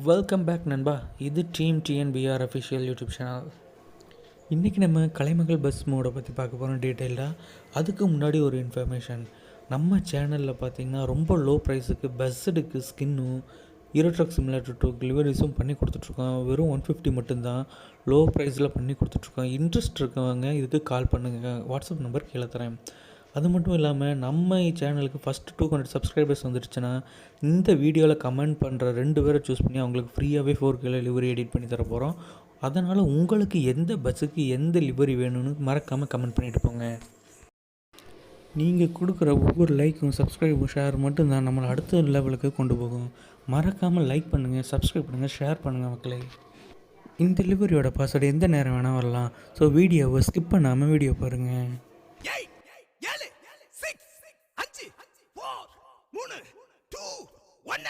Welcome back நண்பா. இது team டிஎன்பிஆர் official YouTube channel. இன்றைக்கி நம்ம கலைமகள் பஸ் மோடை பற்றி பார்க்க போகிறோம் டீட்டெயிலாக. அதுக்கு முன்னாடி ஒரு இன்ஃபர்மேஷன். நம்ம சேனலில் பார்த்திங்கன்னா ரொம்ப லோ ப்ரைஸுக்கு பஸ்ஸுக்கு ஸ்கின்னும் ஹீரோ ட்ரக் சிமுலேட்டர் 2 டெலிவரிஸும் பண்ணி கொடுத்துட்ருக்கோம். வெறும் 150 மட்டும்தான் லோ ப்ரைஸில் பண்ணி கொடுத்துட்ருக்கோம். இன்ட்ரெஸ்ட் இருக்கவங்க இதுக்கு கால் பண்ணுங்கள். வாட்ஸ்அப் நம்பர் கீழே தரேன். அது மட்டும் இல்லாமல் நம்ம சேனலுக்கு ஃபஸ்ட்டு 200 சப்ஸ்கிரைபர்ஸ் வந்துடுச்சுன்னா இந்த வீடியோவில் கமெண்ட் பண்ணுற 2 பேரை சூஸ் பண்ணி அவங்களுக்கு ஃப்ரீயாகவே 4K லிவரி எடிட் பண்ணி தர போகிறோம். அதனால் உங்களுக்கு எந்த பஸ்ஸுக்கு எந்த லிவரி வேணும்னு மறக்காமல் கமெண்ட் பண்ணிட்டு போங்க. நீங்கள் கொடுக்குற ஒவ்வொரு லைக்கும் சப்ஸ்கிரைபும் ஷேர் மட்டும்தான் நம்மளை அடுத்த லெவலுக்கு கொண்டு போகும். மறக்காமல் லைக் பண்ணுங்கள், சப்ஸ்கிரைப் பண்ணுங்கள், ஷேர் பண்ணுங்கள் மக்களே. இந்த லிவரியோட பாஸ்வேர்டு எந்த நேரம் வேணால் வரலாம். ஸோ வீடியோவை ஸ்கிப் பண்ணாமல் வீடியோ பாருங்கள். 7 6 5 4 3 2 1